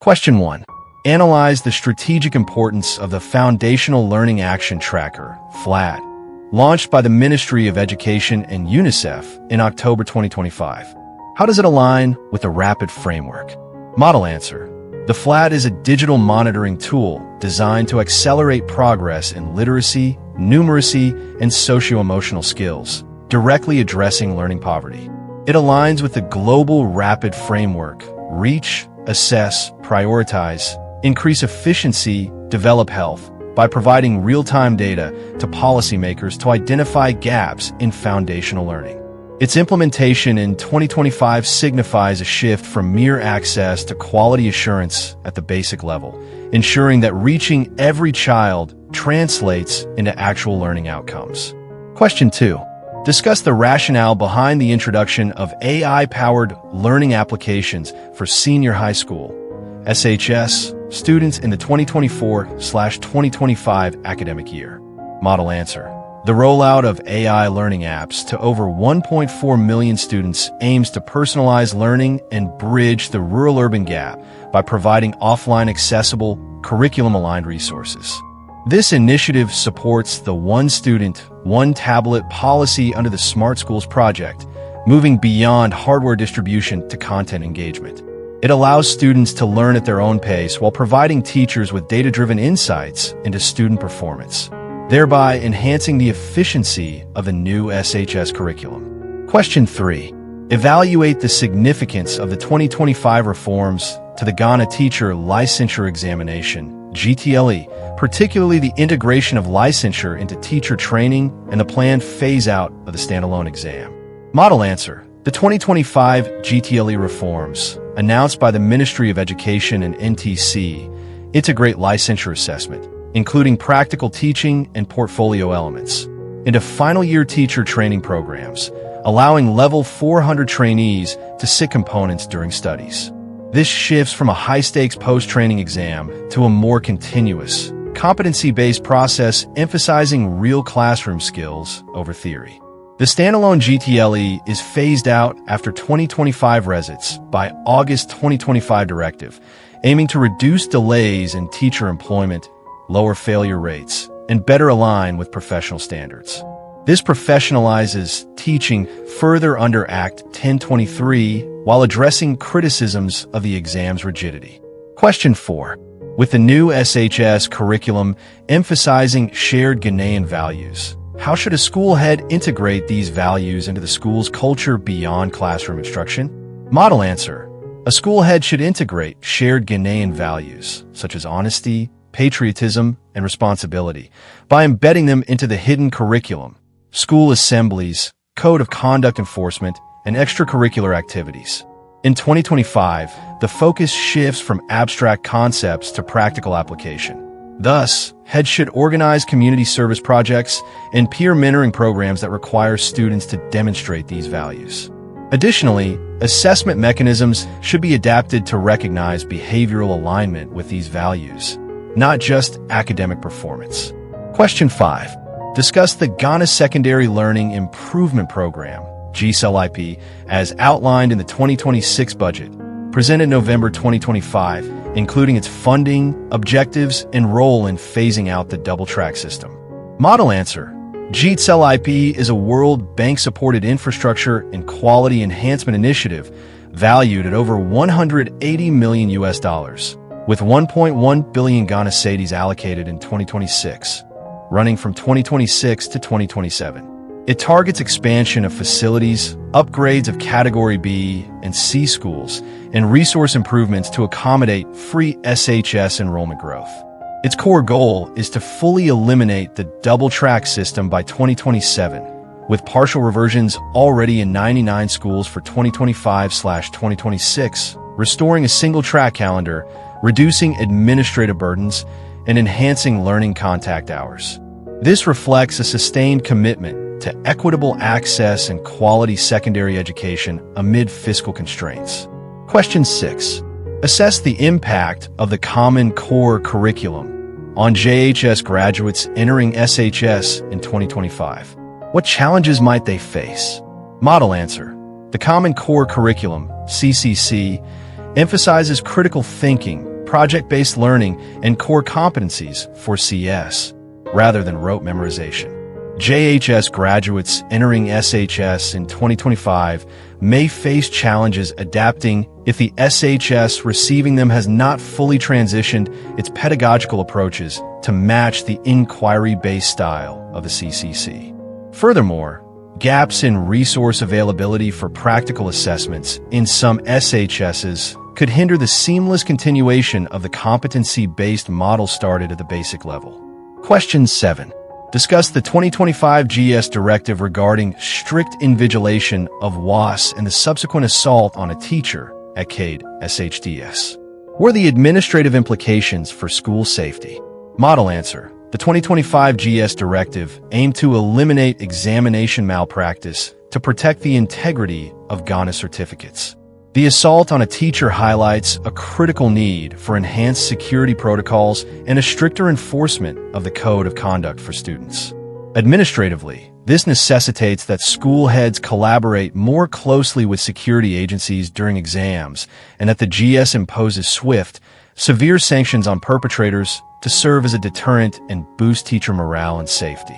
Question 1. Analyze the strategic importance of the Foundational Learning Action Tracker, FLAT, launched by the Ministry of Education and UNICEF in October 2025. How does it align with the RAPID framework? Model answer. The FLAT is a digital monitoring tool designed to accelerate progress in literacy, numeracy, and socio-emotional skills, directly addressing learning poverty. It aligns with the global RAPID framework: reach, assess, prioritize, increase efficiency, develop health, by providing real-time data to policymakers to identify gaps in foundational learning. Its implementation in 2025 signifies a shift from mere access to quality assurance at the basic level, ensuring that reaching every child translates into actual learning outcomes. Question 2. Discuss the rationale behind the introduction of AI-powered learning applications for senior high school (SHS) students in the 2024/2025 academic year. Model answer. The rollout of AI learning apps to over 1.4 million students aims to personalize learning and bridge the rural-urban gap by providing offline accessible, curriculum-aligned resources. This initiative supports the One Student, One Tablet policy under the Smart Schools project, moving beyond hardware distribution to content engagement. It allows students to learn at their own pace while providing teachers with data-driven insights into student performance, thereby enhancing the efficiency of the new SHS curriculum. Question 3. Evaluate the significance of the 2025 reforms to the Ghana Teacher Licensure Examination, GTLE, particularly the integration of licensure into teacher training and the planned phase-out of the standalone exam. Model answer. The 2025 GTLE reforms, announced by the Ministry of Education and NTC, integrate licensure assessment, including practical teaching and portfolio elements, into final-year teacher training programs, allowing level 400 trainees to sit components during studies. This shifts from a high-stakes post-training exam to a more continuous, competency-based process emphasizing real classroom skills over theory. The standalone GTLE is phased out after 2025 resits by August 2025 directive, aiming to reduce delays in teacher employment, lower failure rates, and better align with professional standards. This professionalizes teaching further under Act 1023 while addressing criticisms of the exam's rigidity. Question 4. With the new SHS curriculum emphasizing shared Ghanaian values, how should a school head integrate these values into the school's culture beyond classroom instruction? Model answer. A school head should integrate shared Ghanaian values, such as honesty, patriotism, and responsibility, by embedding them into the hidden curriculum, school assemblies, code of conduct enforcement, and extracurricular activities. In 2025, the focus shifts from abstract concepts to practical application. Thus, heads should organize community service projects and peer mentoring programs that require students to demonstrate these values. Additionally, assessment mechanisms should be adapted to recognize behavioral alignment with these values, not just academic performance. Question 5. Discuss the Ghana Secondary Learning Improvement Program, GES, as outlined in the 2026 budget, presented November 2025, including its funding, objectives, and role in phasing out the double-track system. Model answer. GES is a World Bank-supported infrastructure and quality enhancement initiative valued at over $180 million, with 1.1 billion Ghana cedis allocated in 2026, running from 2026 to 2027. It targets expansion of facilities, upgrades of Category B and C schools, and resource improvements to accommodate free SHS enrollment growth. Its core goal is to fully eliminate the double-track system by 2027, with partial reversions already in 99 schools for 2025/2026, restoring a single-track calendar, reducing administrative burdens, and enhancing learning contact hours. This reflects a sustained commitment to equitable access and quality secondary education amid fiscal constraints. Question 6. Assess the impact of the Common Core curriculum on GES graduates entering SHS in 2025. What challenges might they face? Model answer. The Common Core curriculum, CCC, emphasizes critical thinking, project-based learning, and core competencies for CS, rather than rote memorization. GES graduates entering SHS in 2025 may face challenges adapting if the SHS receiving them has not fully transitioned its pedagogical approaches to match the inquiry-based style of the CCC. Furthermore, gaps in resource availability for practical assessments in some SHSs could hinder the seamless continuation of the competency-based model started at the basic level. Question 7. Discuss the 2025 GES directive regarding strict invigilation of WAS and the subsequent assault on a teacher at CADE SHDS. What are the administrative implications for school safety? Model answer. The 2025 GES directive aimed to eliminate examination malpractice to protect the integrity of Ghana certificates. The assault on a teacher highlights a critical need for enhanced security protocols and a stricter enforcement of the code of conduct for students. Administratively, this necessitates that school heads collaborate more closely with security agencies during exams and that the GES imposes swift, severe sanctions on perpetrators to serve as a deterrent and boost teacher morale and safety.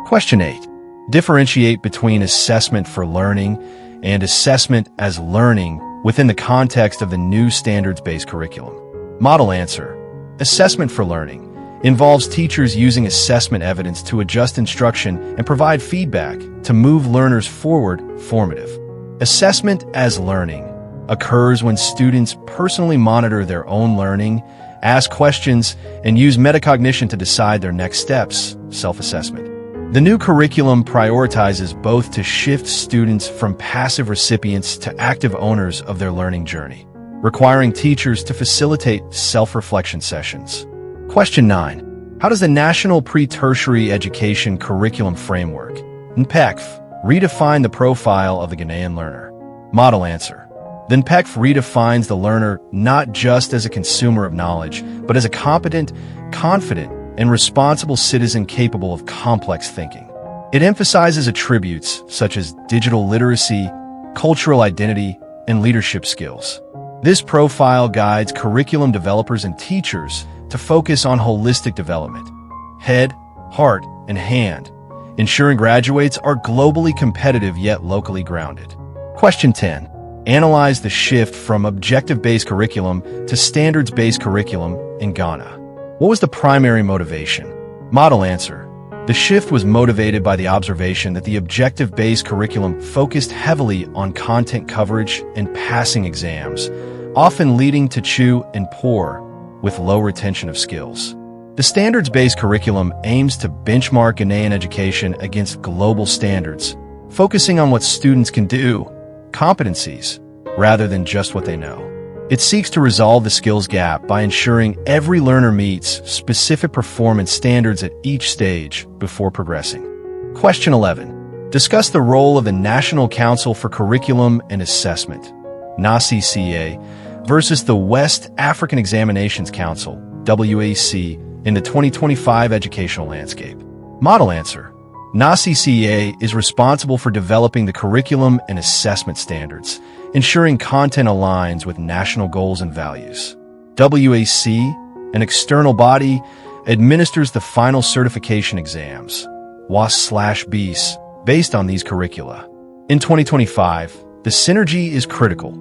Question 8. Differentiate between assessment for learning and assessment as learning within the context of the new standards-based curriculum. Model answer. Assessment for learning involves teachers using assessment evidence to adjust instruction and provide feedback to move learners forward formative. Assessment as learning occurs when students personally monitor their own learning, ask questions, and use metacognition to decide their next steps, self-assessment. The new curriculum prioritizes both to shift students from passive recipients to active owners of their learning journey, requiring teachers to facilitate self-reflection sessions. Question 9. How does the National Pre-Tertiary Education Curriculum Framework, NPECF, redefine the profile of the Ghanaian learner? Model answer. The NPECF redefines the learner not just as a consumer of knowledge, but as a competent, confident, and responsible citizen capable of complex thinking. It emphasizes attributes such as digital literacy, cultural identity, and leadership skills. This profile guides curriculum developers and teachers to focus on holistic development, head, heart, and hand, ensuring graduates are globally competitive yet locally grounded. Question 10. Analyze the shift from objective-based curriculum to standards-based curriculum in Ghana. What was the primary motivation? Model answer. The shift was motivated by the observation that the objective-based curriculum focused heavily on content coverage and passing exams, often leading to chew and pour with low retention of skills. The standards-based curriculum aims to benchmark Ghanaian education against global standards, focusing on what students can do, competencies, rather than just what they know. It seeks to resolve the skills gap by ensuring every learner meets specific performance standards at each stage before progressing. Question 11. Discuss the role of the National Council for Curriculum and Assessment, NACCA, versus the West African Examinations Council, WAC, in the 2025 educational landscape. Model answer. NACCA is responsible for developing the curriculum and assessment standards, ensuring content aligns with national goals and values. WAC, an external body, administers the final certification exams, WAS/BEAS, based on these curricula. In 2025, the synergy is critical.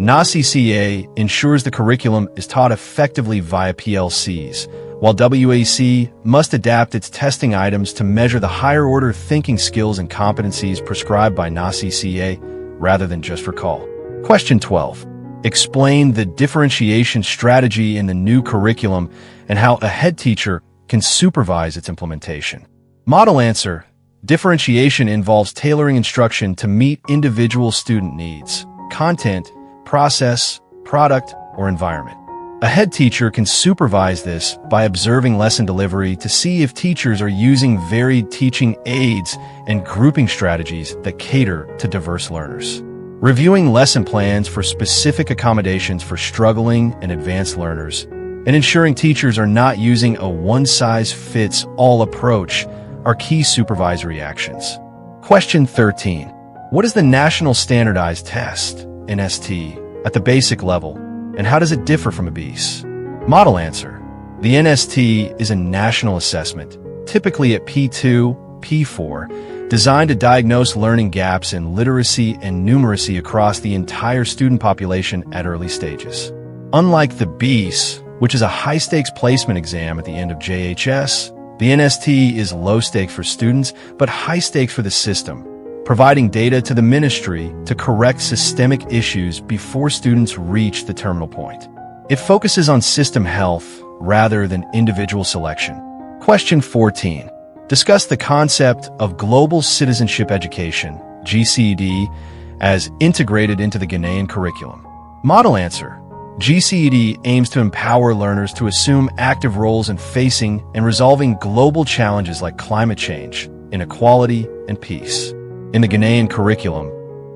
NACCA ensures the curriculum is taught effectively via PLCs, while WAC must adapt its testing items to measure the higher-order thinking skills and competencies prescribed by NACCA rather than just recall. Question 12. Explain the differentiation strategy in the new curriculum and how a head teacher can supervise its implementation. Model answer. Differentiation involves tailoring instruction to meet individual student needs, content, process, product, or environment. A head teacher can supervise this by observing lesson delivery to see if teachers are using varied teaching aids and grouping strategies that cater to diverse learners. Reviewing lesson plans for specific accommodations for struggling and advanced learners, and ensuring teachers are not using a one-size-fits-all approach are key supervisory actions. Question 13. What is the National Standardized Test, NST, at the basic level, and how does it differ from a BEAS? Model answer. The NST is a national assessment, typically at P2, P4, designed to diagnose learning gaps in literacy and numeracy across the entire student population at early stages. Unlike the GES, which is a high-stakes placement exam at the end of GES, the NST is low stakes for students, but high stakes for the system, providing data to the ministry to correct systemic issues before students reach the terminal point. It focuses on system health rather than individual selection. Question 14. Discuss the concept of global citizenship education, GCED, as integrated into the Ghanaian curriculum. Model answer. GCED aims to empower learners to assume active roles in facing and resolving global challenges like climate change, inequality, and peace. In the Ghanaian curriculum,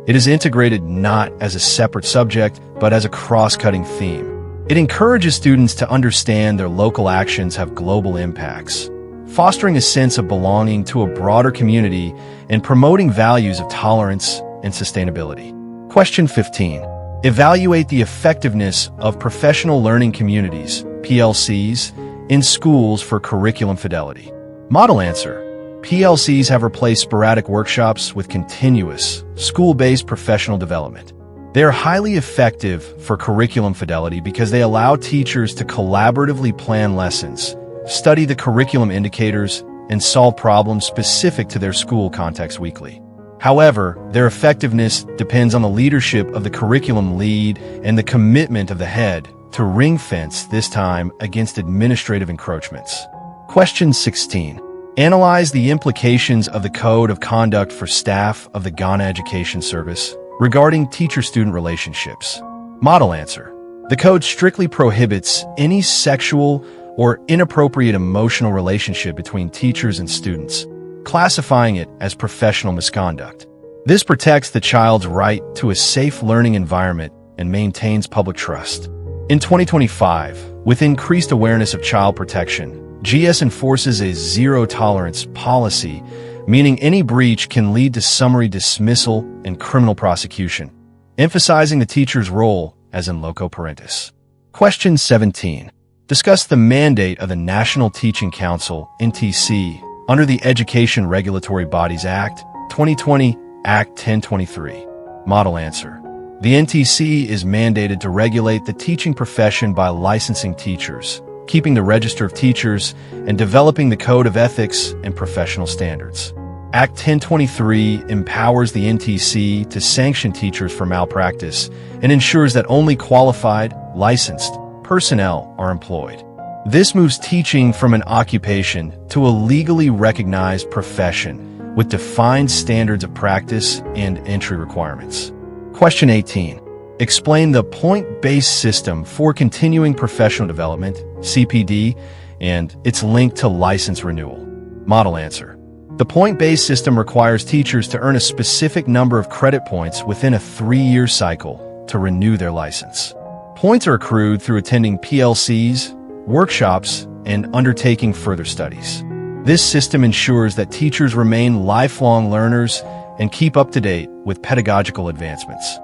it is integrated not as a separate subject, but as a cross-cutting theme. It encourages students to understand their local actions have global impacts, fostering a sense of belonging to a broader community and promoting values of tolerance and sustainability. Question 15. Evaluate the effectiveness of professional learning communities, PLCs, in schools for curriculum fidelity. Model answer. PLCs have replaced sporadic workshops with continuous, school-based professional development. They are highly effective for curriculum fidelity because they allow teachers to collaboratively plan lessons, study the curriculum indicators, and solve problems specific to their school context weekly. However, their effectiveness depends on the leadership of the curriculum lead and the commitment of the head to ring-fence this time against administrative encroachments. Question 16. Analyze the implications of the Code of Conduct for staff of the Ghana Education Service regarding teacher-student relationships. Model answer. The code strictly prohibits any sexual or inappropriate emotional relationship between teachers and students, classifying it as professional misconduct. This protects the child's right to a safe learning environment and maintains public trust. In 2025, with increased awareness of child protection, GES enforces a zero-tolerance policy, meaning any breach can lead to summary dismissal and criminal prosecution, emphasizing the teacher's role as in loco parentis. Question 17. Discuss the mandate of the National Teaching Council, NTC, under the Education Regulatory Bodies Act, 2020, Act 1023. Model answer. The NTC is mandated to regulate the teaching profession by licensing teachers, keeping the register of teachers, and developing the code of ethics and professional standards. Act 1023 empowers the NTC to sanction teachers for malpractice and ensures that only qualified, licensed personnel are employed. This moves teaching from an occupation to a legally recognized profession with defined standards of practice and entry requirements. Question 18. Explain the point-based system for continuing professional development, CPD, and its link to license renewal. Model answer. The point-based system requires teachers to earn a specific number of credit points within a 3-year cycle to renew their license. Points are accrued through attending PLCs, workshops, and undertaking further studies. This system ensures that teachers remain lifelong learners and keep up to date with pedagogical advancements.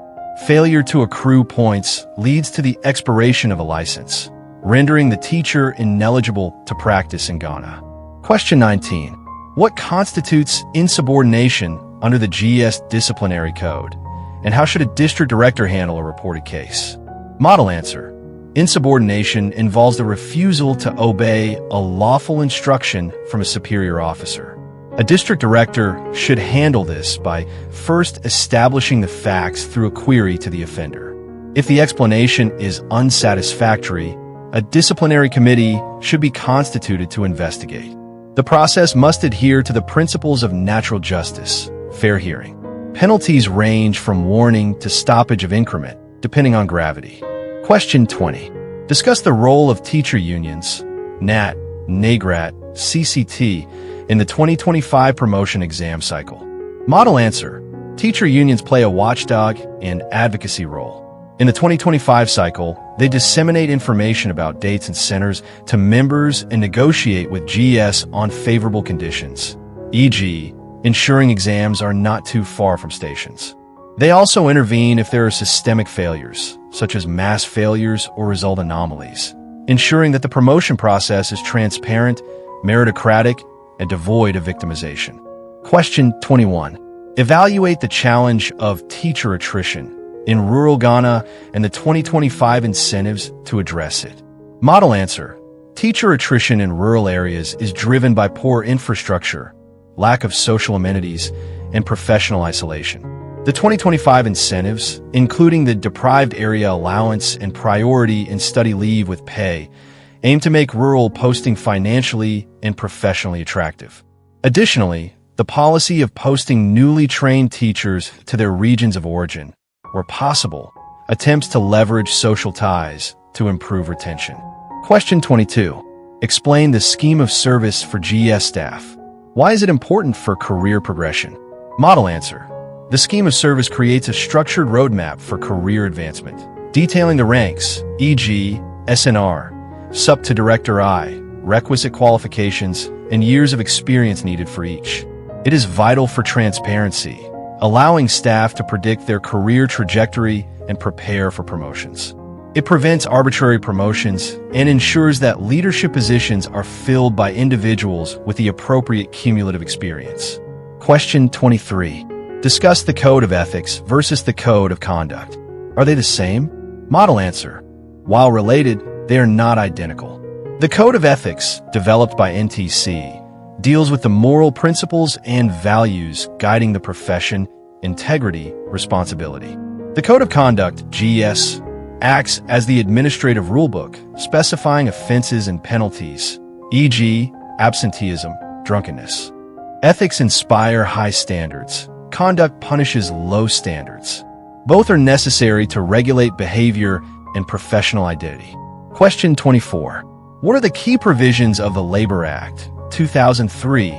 Failure to accrue points leads to the expiration of a license, rendering the teacher ineligible to practice in Ghana. Question 19. What constitutes insubordination under the GES disciplinary code, and how should a district director handle a reported case? Model answer. Insubordination involves the refusal to obey a lawful instruction from a superior officer. A district director should handle this by first establishing the facts through a query to the offender. If the explanation is unsatisfactory, a disciplinary committee should be constituted to investigate. The process must adhere to the principles of natural justice, fair hearing. Penalties range from warning to stoppage of increment, depending on gravity. Question 20. Discuss the role of teacher unions, NAT, NAGRAT, CCT, in the 2025 promotion exam cycle. Model answer. Teacher unions play a watchdog and advocacy role. In the 2025 cycle, they disseminate information about dates and centers to members and negotiate with GES on favorable conditions, e.g., ensuring exams are not too far from stations. They also intervene if there are systemic failures, such as mass failures or result anomalies, ensuring that the promotion process is transparent, meritocratic, and devoid of victimization. Question 21. Evaluate the challenge of teacher attrition in rural Ghana and the 2025 incentives to address it. Model answer. Teacher attrition in rural areas is driven by poor infrastructure, lack of social amenities, and professional isolation. The 2025 incentives, including the deprived area allowance and priority in study leave with pay, aim to make rural posting financially and professionally attractive. Additionally, the policy of posting newly trained teachers to their regions of origin, where possible, attempts to leverage social ties to improve retention. Question 22. Explain the scheme of service for GES staff. Why is it important for career progression? Model answer. The scheme of service creates a structured roadmap for career advancement, detailing the ranks, e.g., SNR, SUP to Director I, requisite qualifications, and years of experience needed for each. It is vital for transparency, allowing staff to predict their career trajectory and prepare for promotions. It prevents arbitrary promotions and ensures that leadership positions are filled by individuals with the appropriate cumulative experience. Question 23. Discuss the code of ethics versus the code of conduct. Are they the same? Model answer. While related, they are not identical. The code of ethics, developed by NTC, deals with the moral principles and values guiding the profession, integrity, responsibility. The Code of Conduct, GES, acts as the administrative rulebook, specifying offenses and penalties, e.g., absenteeism, drunkenness. Ethics inspire high standards. Conduct punishes low standards. Both are necessary to regulate behavior and professional identity. Question 24. What are the key provisions of the Labor Act, 2003,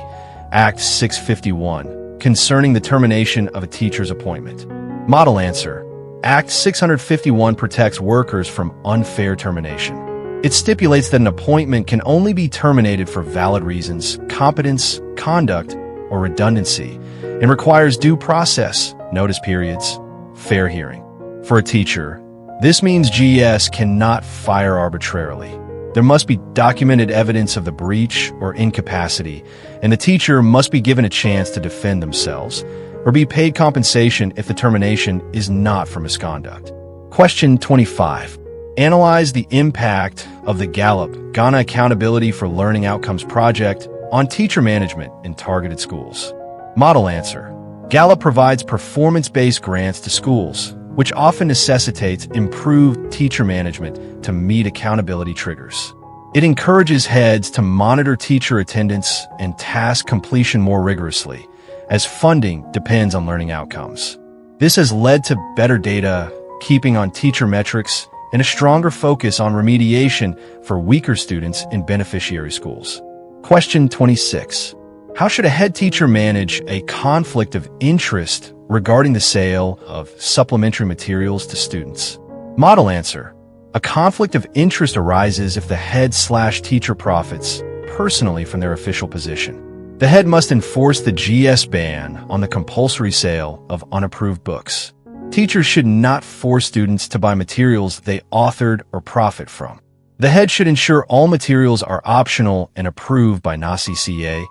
Act 651, concerning the termination of a teacher's appointment? Model answer. Act 651 protects workers from unfair termination. It stipulates that an appointment can only be terminated for valid reasons, competence, conduct, or redundancy, and requires due process, notice periods, fair hearing. For a teacher, this means GES cannot fire arbitrarily. There must be documented evidence of the breach or incapacity, and the teacher must be given a chance to defend themselves or be paid compensation if the termination is not for misconduct. Question 25. Analyze the impact of the Gallup Ghana Accountability for Learning Outcomes project on teacher management in targeted schools. Model answer. Gallup provides performance-based grants to schools, which often necessitates improved teacher management to meet accountability triggers. It encourages heads to monitor teacher attendance and task completion more rigorously, as funding depends on learning outcomes. This has led to better data, keeping on teacher metrics, and a stronger focus on remediation for weaker students in beneficiary schools. Question 26. How should a head teacher manage a conflict of interest regarding the sale of supplementary materials to students? Model answer. A conflict of interest arises if the head/teacher profits personally from their official position. The head must enforce the GES ban on the compulsory sale of unapproved books. Teachers should not force students to buy materials they authored or profit from. The head should ensure all materials are optional and approved by NACCA,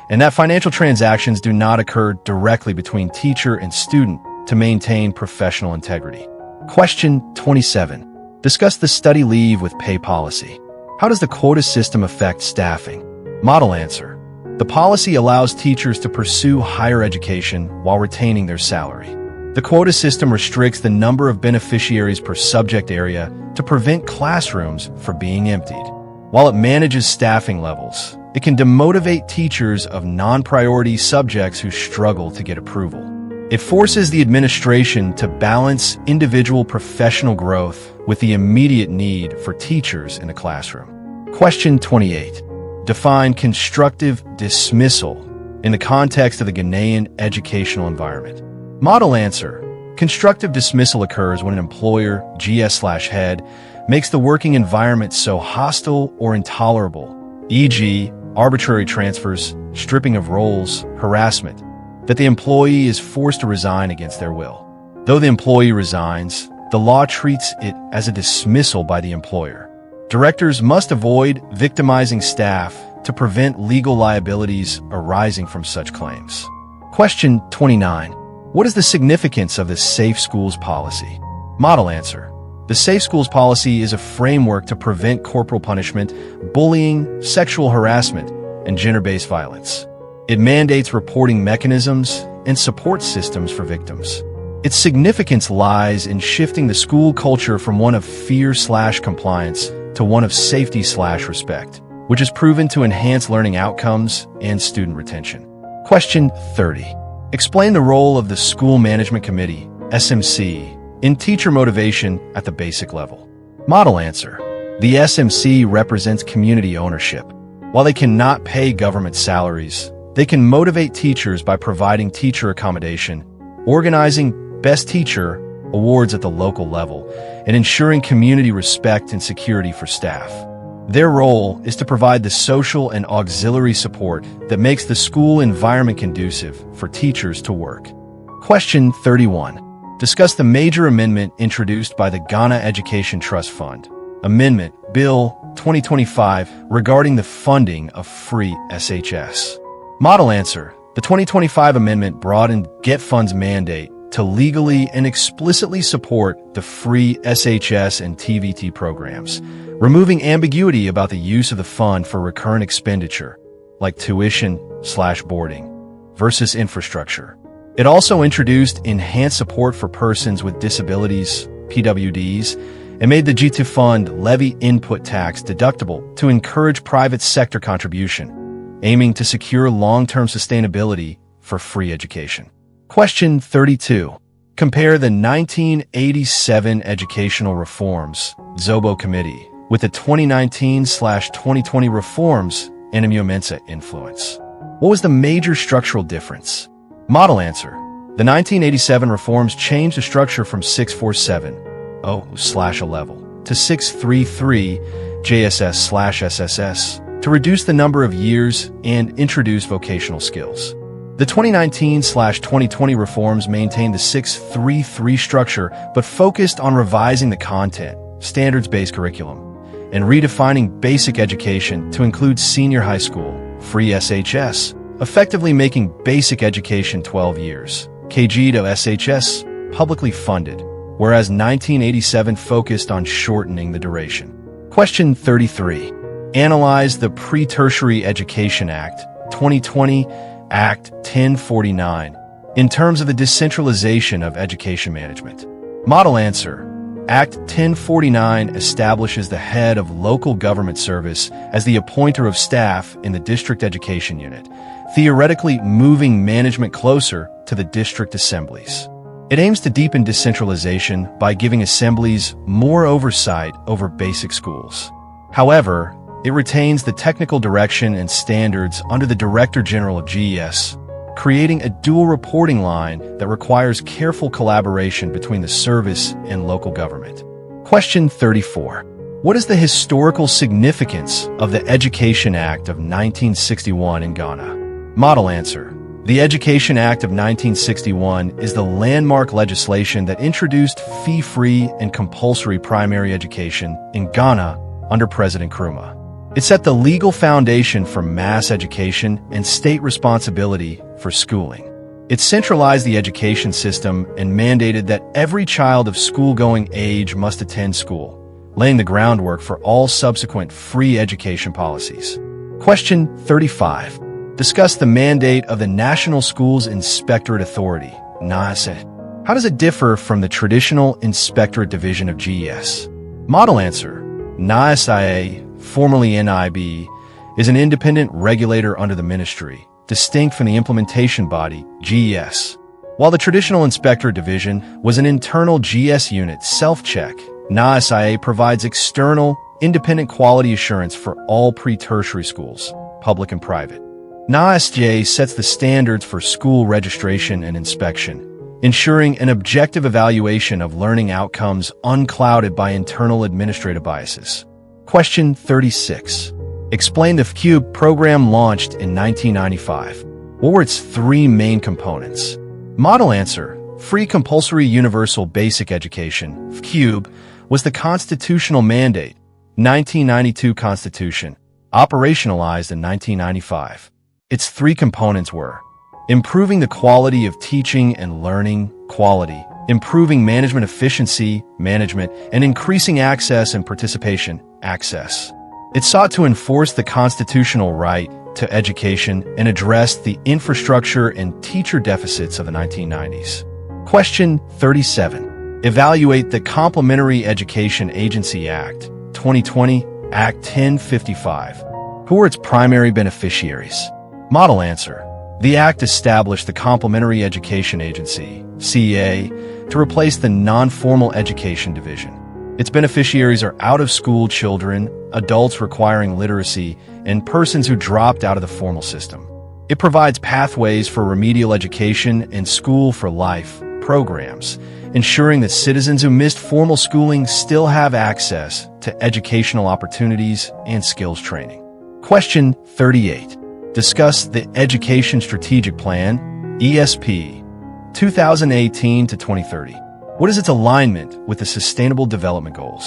and that financial transactions do not occur directly between teacher and student to maintain professional integrity. Question 27. Discuss the study leave with pay policy. How does the quota system affect staffing? Model answer. The policy allows teachers to pursue higher education while retaining their salary. The quota system restricts the number of beneficiaries per subject area to prevent classrooms from being emptied. While it manages staffing levels, it can demotivate teachers of non-priority subjects who struggle to get approval. It forces the administration to balance individual professional growth with the immediate need for teachers in the classroom. Question 28. Define constructive dismissal in the context of the Ghanaian educational environment. Model answer. Constructive dismissal occurs when an employer, GES/head, makes the working environment so hostile or intolerable, e.g., arbitrary transfers, stripping of roles, harassment, that the employee is forced to resign against their will. Though the employee resigns, the law treats it as a dismissal by the employer. Directors must avoid victimizing staff to prevent legal liabilities arising from such claims. Question 29. What is the significance of the Safe Schools policy? Model answer. The Safe Schools policy is a framework to prevent corporal punishment, bullying, sexual harassment, and gender-based violence. It mandates reporting mechanisms and support systems for victims. Its significance lies in shifting the school culture from one of fear/compliance to one of safety/respect, which has proven to enhance learning outcomes and student retention. Question 30. Explain the role of the School Management Committee, SMC, in teacher motivation at the basic level. Model answer. The SMC represents community ownership. While they cannot pay government salaries, they can motivate teachers by providing teacher accommodation, organizing Best Teacher awards at the local level, and ensuring community respect and security for staff. Their role is to provide the social and auxiliary support that makes the school environment conducive for teachers to work. Question 31. Discuss the major amendment introduced by the Ghana Education Trust Fund. Amendment Bill 2025 regarding the funding of free SHS. Model answer. The 2025 amendment broadened GET Fund's mandate to legally and explicitly support the free SHS and TVT programs, removing ambiguity about the use of the fund for recurrent expenditure, like tuition/boarding, versus infrastructure. It also introduced enhanced support for persons with disabilities, PWDs, and made the GET Fund levy input tax deductible to encourage private sector contribution, aiming to secure long-term sustainability for free education. Question 32. Compare the 1987 Educational Reforms, ZOBO Committee, with the 2019/2020 reforms and Mensa influence. What was the major structural difference? Model answer. The 1987 reforms changed the structure from 647/0/11 to 633 JSS/SSS to reduce the number of years and introduce vocational skills. The 2019/2020 reforms maintained the 633 structure but focused on revising the content, standards-based curriculum, and redefining basic education to include senior high school, free SHS, effectively making basic education 12 years, KG to SHS, publicly funded, whereas 1987 focused on shortening the duration. Question 33. Analyze the Pre-Tertiary Education Act, 2020, Act 1049, in terms of the decentralization of education management. Model answer. Act 1049 establishes the head of local government service as the appointer of staff in the district education unit, theoretically moving management closer to the district assemblies. It aims to deepen decentralization by giving assemblies more oversight over basic schools. However, it retains the technical direction and standards under the Director General of GES, creating a dual reporting line that requires careful collaboration between the service and local government. Question 34. What is the historical significance of the Education Act of 1961 in Ghana? Model answer. The Education Act of 1961 is the landmark legislation that introduced fee-free and compulsory primary education in Ghana under President Nkrumah. It set the legal foundation for mass education and state responsibility for schooling. It centralized the education system and mandated that every child of school-going age must attend school, laying the groundwork for all subsequent free education policies. Question 35. Discuss the mandate of the National Schools Inspectorate Authority, NAISA. How does it differ from the traditional Inspectorate Division of GES? Model answer. NAISA, formerly NIB, is an independent regulator under the ministry, distinct from the implementation body, GES. While the traditional Inspectorate Division was an internal GES unit self-check, NAISA provides external, independent quality assurance for all pre-tertiary schools, public and private. NAISJ sets the standards for school registration and inspection, ensuring an objective evaluation of learning outcomes unclouded by internal administrative biases. Question 36. Explain the FCUBE program launched in 1995. What were its three main components? Model answer. Free Compulsory Universal Basic Education, FCUBE, was the constitutional mandate, 1992 Constitution, operationalized in 1995. Its three components were improving the quality of teaching and learning, quality, improving management efficiency, management, and increasing access and participation, access. It sought to enforce the constitutional right to education and address the infrastructure and teacher deficits of the 1990s. Question 37. Evaluate the Complementary Education Agency Act, 2020, Act 1055. Who are its primary beneficiaries? Model answer. The Act established the Complementary Education Agency, CEA, to replace the Non-Formal Education Division. Its beneficiaries are out-of-school children, adults requiring literacy, and persons who dropped out of the formal system. It provides pathways for remedial education and school for life programs, ensuring that citizens who missed formal schooling still have access to educational opportunities and skills training. Question 38. Discuss the Education Strategic Plan, ESP, 2018 to 2030. What is its alignment with the Sustainable Development Goals?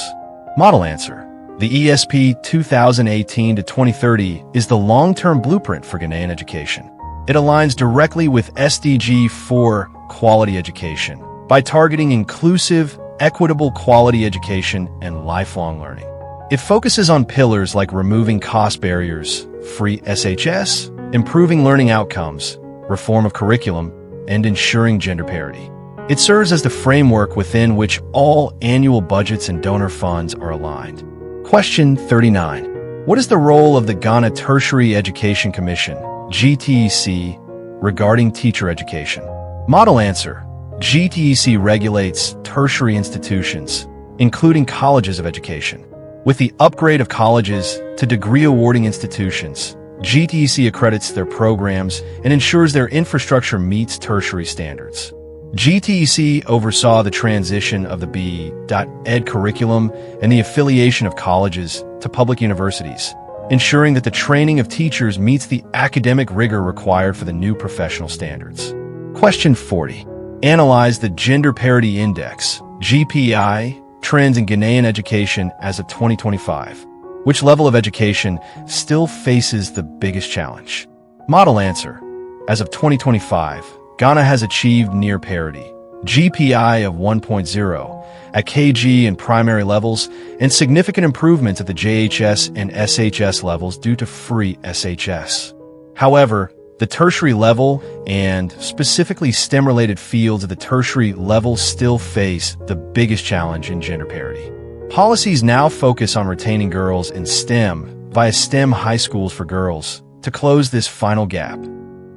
Model answer. The ESP 2018 to 2030 is the long-term blueprint for Ghanaian education. It aligns directly with SDG 4, quality education, by targeting inclusive, equitable quality education and lifelong learning. It focuses on pillars like removing cost barriers, free SHS, improving learning outcomes, reform of curriculum, and ensuring gender parity. It serves as the framework within which all annual budgets and donor funds are aligned. Question 39. What is the role of the Ghana Tertiary Education Commission, GTEC, regarding teacher education? Model answer. GTEC regulates tertiary institutions, including colleges of education. With the upgrade of colleges to degree-awarding institutions, GTEC accredits their programs and ensures their infrastructure meets tertiary standards. GTEC oversaw the transition of the B.Ed curriculum and the affiliation of colleges to public universities, ensuring that the training of teachers meets the academic rigor required for the new professional standards. Question 40. Analyze the Gender Parity Index, GPI, trends in Ghanaian education as of 2025. Which level of education still faces the biggest challenge? Model answer. As of 2025, Ghana has achieved near parity, GPI of 1.0, at KG and primary levels, and significant improvements at the JHS and SHS levels due to free SHS. However, the tertiary level, and specifically STEM-related fields at the tertiary level, still face the biggest challenge in gender parity. Policies now focus on retaining girls in STEM via STEM high schools for girls to close this final gap.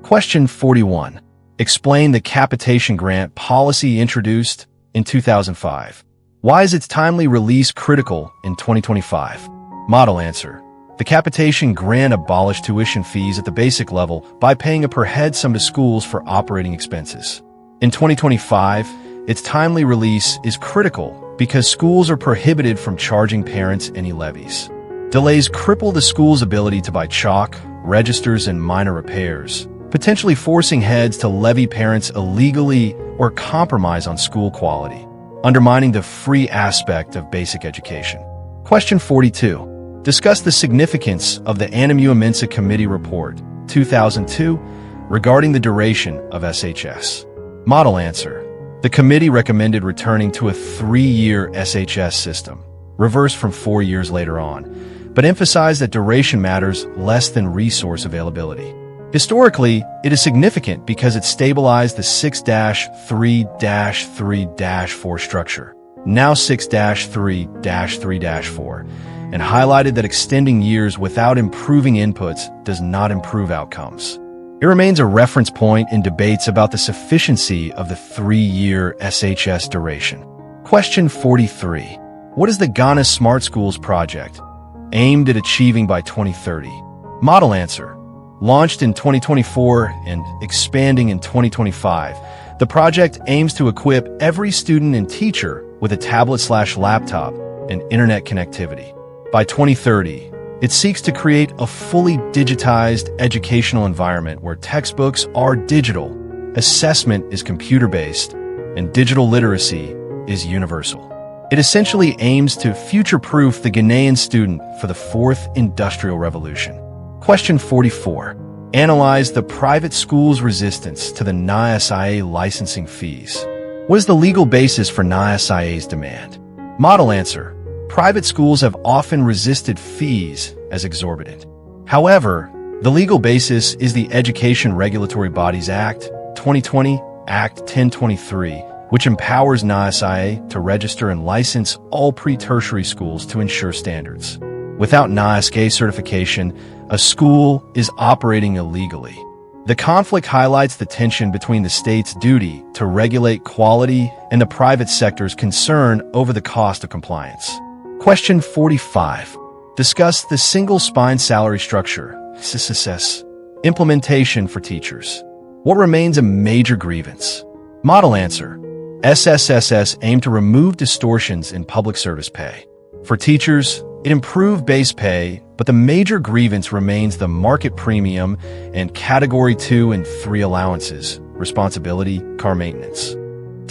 Question 41. Explain the capitation grant policy introduced in 2005. Why is its timely release critical in 2025? Model answer. The capitation grant abolished tuition fees at the basic level by paying a per-head sum to schools for operating expenses. In 2025, its timely release is critical because schools are prohibited from charging parents any levies. Delays cripple the school's ability to buy chalk, registers, and minor repairs, potentially forcing heads to levy parents illegally or compromise on school quality, undermining the free aspect of basic education. Question 42. Discuss the significance of the Animu Mensa Committee Report, 2002, regarding the duration of SHS. Model answer. The committee recommended returning to a 3-year SHS system, reversed from 4 years later on, but emphasized that duration matters less than resource availability. Historically, it is significant because it stabilized the 6-3-3-4 structure, now 6-3-3-4, and highlighted that extending years without improving inputs does not improve outcomes. It remains a reference point in debates about the sufficiency of the 3-year SHS duration. Question 43. What is the Ghana Smart Schools project aimed at achieving by 2030? Model answer. Launched in 2024 and expanding in 2025, the project aims to equip every student and teacher with a tablet/laptop and internet connectivity. By 2030, it seeks to create a fully digitized educational environment where textbooks are digital, assessment is computer-based, and digital literacy is universal. It essentially aims to future-proof the Ghanaian student for the fourth industrial revolution. Question 44. Analyze the private school's resistance to the NISIA licensing fees. What is the legal basis for NISIA's demand? Model answer. Private schools have often resisted fees as exorbitant. However, the legal basis is the Education Regulatory Bodies Act, 2020, Act 1023, which empowers NISIA to register and license all pre-tertiary schools to ensure standards. Without NISIA certification, a school is operating illegally. The conflict highlights the tension between the state's duty to regulate quality and the private sector's concern over the cost of compliance. Question 45. Discuss the single spine salary structure, SSS, implementation for teachers. What remains a major grievance? Model answer. SSSS aimed to remove distortions in public service pay. For teachers, it improved base pay, but the major grievance remains the market premium and Category 2 and 3 allowances, responsibility, car maintenance.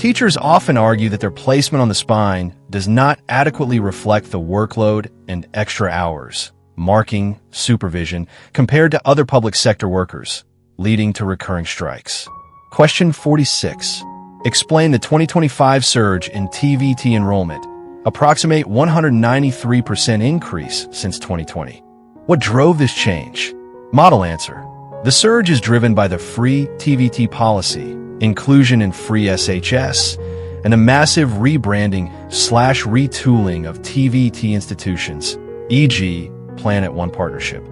Teachers often argue that their placement on the spine does not adequately reflect the workload and extra hours, marking, supervision, compared to other public sector workers, leading to recurring strikes. Question 46. Explain the 2025 surge in TVT enrollment. Approximate 193% increase since 2020. What drove this change? Model answer. The surge is driven by the free TVT policy, inclusion in free SHS, and a massive rebranding/retooling of TVT institutions, e.g., Planet One Partnership,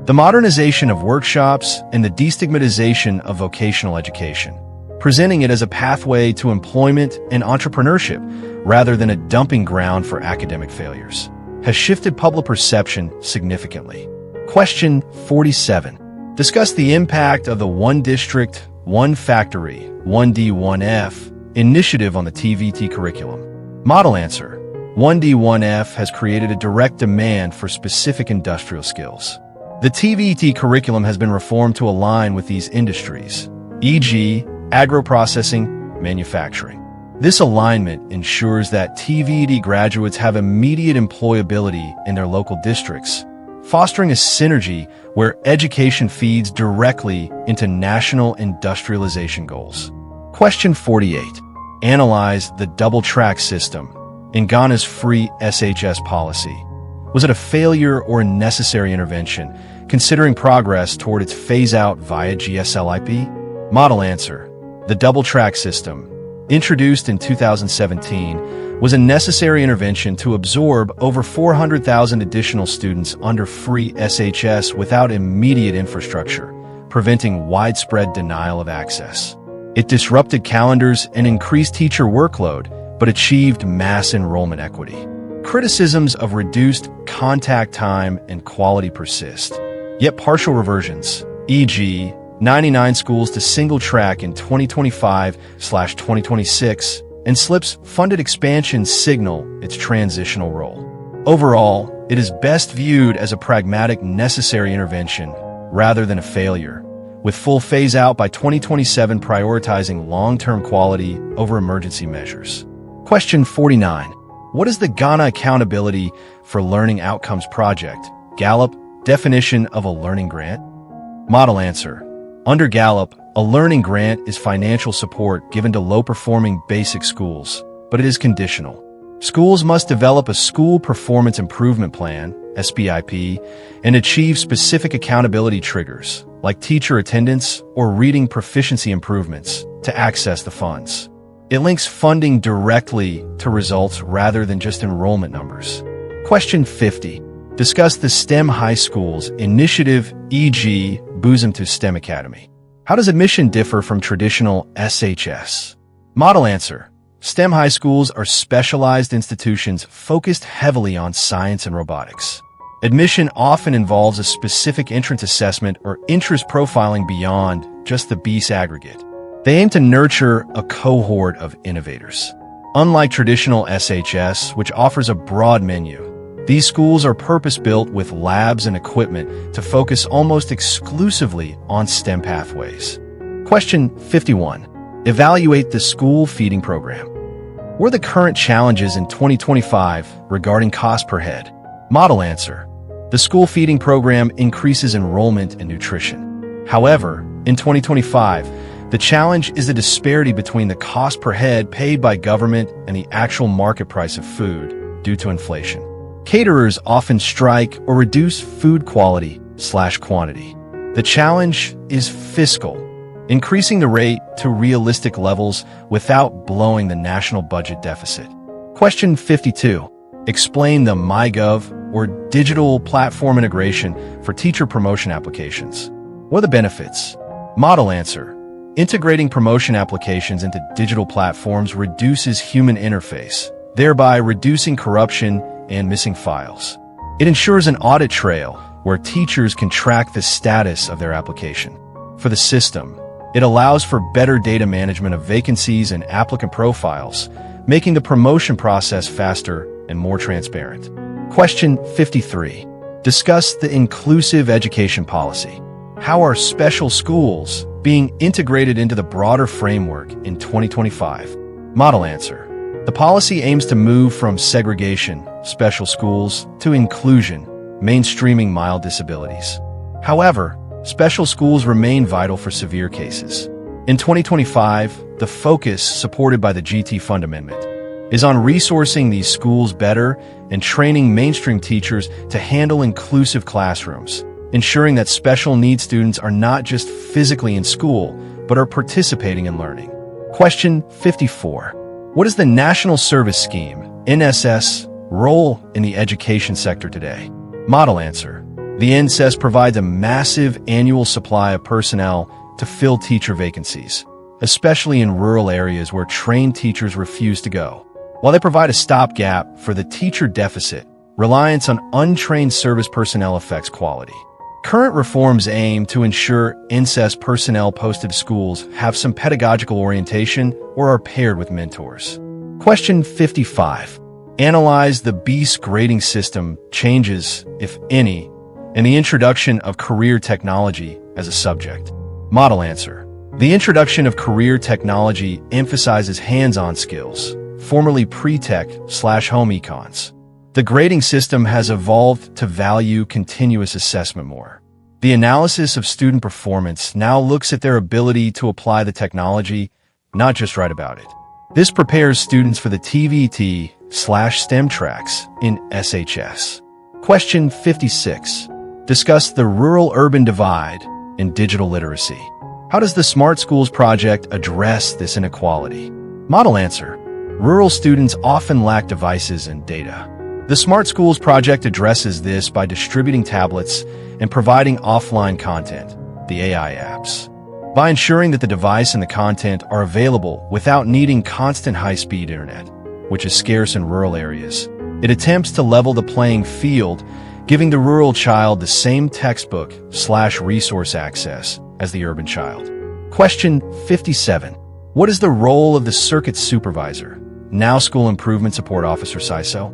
the modernization of workshops, and the destigmatization of vocational education, presenting it as a pathway to employment and entrepreneurship rather than a dumping ground for academic failures, has shifted public perception significantly. Question 47. Discuss the impact of the One District, One Factory, 1D1F initiative on the TVT curriculum. Model answer. 1D1F has created a direct demand for specific industrial skills. The TVT curriculum has been reformed to align with these industries, e.g., agro-processing, manufacturing. This alignment ensures that TVT graduates have immediate employability in their local districts, fostering a synergy where education feeds directly into national industrialization goals. Question 48. Analyze the double-track system in Ghana's free SHS policy. Was it a failure or a necessary intervention, considering progress toward its phase-out via GSLIP? Model answer. The double-track system, introduced in 2017, was a necessary intervention to absorb over 400,000 additional students under free SHS without immediate infrastructure, preventing widespread denial of access. It disrupted calendars and increased teacher workload, but achieved mass enrollment equity. Criticisms of reduced contact time and quality persist, yet partial reversions, e.g., 99 schools to single track in 2025/2026, and SLIP's funded expansion signal its transitional role. Overall, it is best viewed as a pragmatic necessary intervention rather than a failure, with full phase-out by 2027 prioritizing long-term quality over emergency measures. Question 49. What is the Ghana Accountability for Learning Outcomes Project, Gallup, definition of a learning grant? Model answer. Under Gallup, a learning grant is financial support given to low-performing basic schools, but it is conditional. Schools must develop a School Performance Improvement Plan, SPIP, and achieve specific accountability triggers, like teacher attendance or reading proficiency improvements, to access the funds. It links funding directly to results rather than just enrollment numbers. Question 50. Discuss the STEM High Schools Initiative, e.g., Bosom to STEM Academy. How does admission differ from traditional SHS? Model answer. STEM high schools are specialized institutions focused heavily on science and robotics. Admission often involves a specific entrance assessment or interest profiling beyond just the BEAS aggregate. They aim to nurture a cohort of innovators. Unlike traditional SHS, which offers a broad menu, these schools are purpose-built with labs and equipment to focus almost exclusively on STEM pathways. Question 51. Evaluate the school feeding program. What are the current challenges in 2025 regarding cost per head? Model answer. The school feeding program increases enrollment and nutrition. However, in 2025, the challenge is the disparity between the cost per head paid by government and the actual market price of food due to inflation. Caterers often strike or reduce food quality/quantity. The challenge is fiscal, increasing the rate to realistic levels without blowing the national budget deficit. Question 52. Explain the MyGov or digital platform integration for teacher promotion applications. What are the benefits? Model answer. Integrating promotion applications into digital platforms reduces human interface, thereby reducing corruption and missing files. It ensures an audit trail where teachers can track the status of their application. For the system, it allows for better data management of vacancies and applicant profiles, making the promotion process faster and more transparent. Question 53. Discuss the inclusive education policy. How are special schools being integrated into the broader framework in 2025? Model answer. The policy aims to move from segregation, special schools, to inclusion, mainstreaming mild disabilities. However, special schools remain vital for severe cases. In 2025, the focus, supported by the GT Fund Amendment, is on resourcing these schools better and training mainstream teachers to handle inclusive classrooms, ensuring that special needs students are not just physically in school, but are participating in learning. Question 54. What is the National Service Scheme, NSS, role in the education sector today? Model answer. The NSS provides a massive annual supply of personnel to fill teacher vacancies, especially in rural areas where trained teachers refuse to go. While they provide a stopgap for the teacher deficit, reliance on untrained service personnel affects quality. Current reforms aim to ensure NSS personnel posted to schools have some pedagogical orientation or are paired with mentors. Question 55. Analyze the BEAS grading system changes, if any, and the introduction of career technology as a subject. Model answer. The introduction of career technology emphasizes hands-on skills, formerly pre-tech/home econs. The grading system has evolved to value continuous assessment more. The analysis of student performance now looks at their ability to apply the technology, not just write about it. This prepares students for the TVT/STEM tracks in SHS. Question 56. Discuss the rural-urban divide in digital literacy. How does the Smart Schools project address this inequality? Model answer. Rural students often lack devices and data. The Smart Schools project addresses this by distributing tablets and providing offline content, the AI apps. By ensuring that the device and the content are available without needing constant high-speed internet, which is scarce in rural areas, it attempts to level the playing field, giving the rural child the same textbook/resource access as the urban child. Question 57. What is the role of the Circuit Supervisor, now School Improvement Support Officer CISO?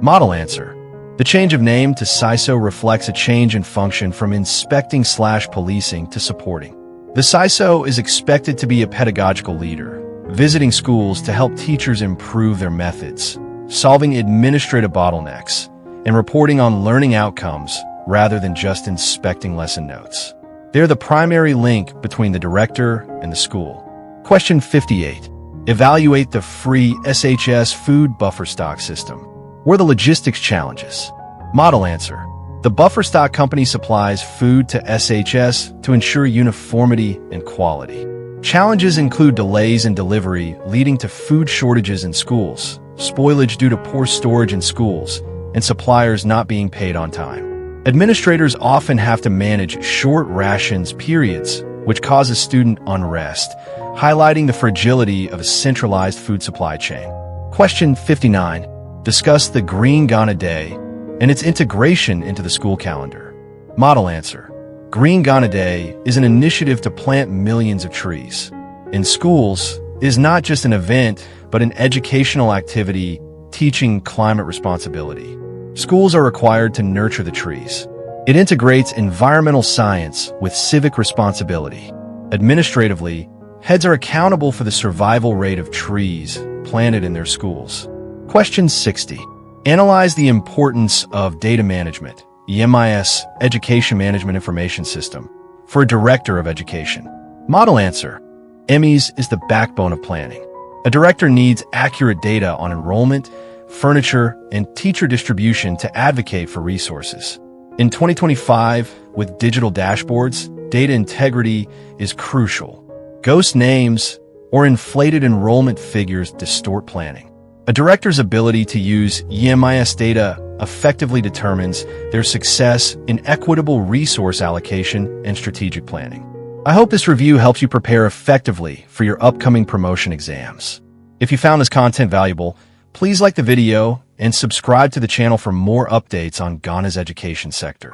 Model answer. The change of name to CISO reflects a change in function from inspecting/policing to supporting. The CISO is expected to be a pedagogical leader, visiting schools to help teachers improve their methods, solving administrative bottlenecks, and reporting on learning outcomes rather than just inspecting lesson notes. They're the primary link between the director and the school. Question 58. Evaluate the free SHS food buffer stock system. What are the logistics challenges? Model answer. The buffer stock company supplies food to SHS to ensure uniformity and quality. Challenges include delays in delivery leading to food shortages in schools, spoilage due to poor storage in schools, and suppliers not being paid on time. Administrators often have to manage short rations periods, which causes student unrest, highlighting the fragility of a centralized food supply chain. Question 59. Discuss the Green Ghana Day and its integration into the school calendar. Model answer. Green Ghana Day is an initiative to plant millions of trees. In schools, it is not just an event, but an educational activity teaching climate responsibility. Schools are required to nurture the trees. It integrates environmental science with civic responsibility. Administratively, Heads are accountable for the survival rate of trees planted in their schools. Question 60. Analyze the importance of data management, EMIS, Education Management Information System, for a director of education. Model answer. EMIS is the backbone of planning. A director needs accurate data on enrollment, furniture, and teacher distribution to advocate for resources. In 2025, with digital dashboards, data integrity is crucial. Ghost names or inflated enrollment figures distort planning. A director's ability to use EMIS data effectively determines their success in equitable resource allocation and strategic planning. I hope this review helps you prepare effectively for your upcoming promotion exams. If you found this content valuable, please like the video and subscribe to the channel for more updates on Ghana's education sector.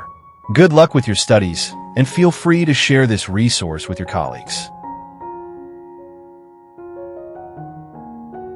Good luck with your studies, and feel free to share this resource with your colleagues.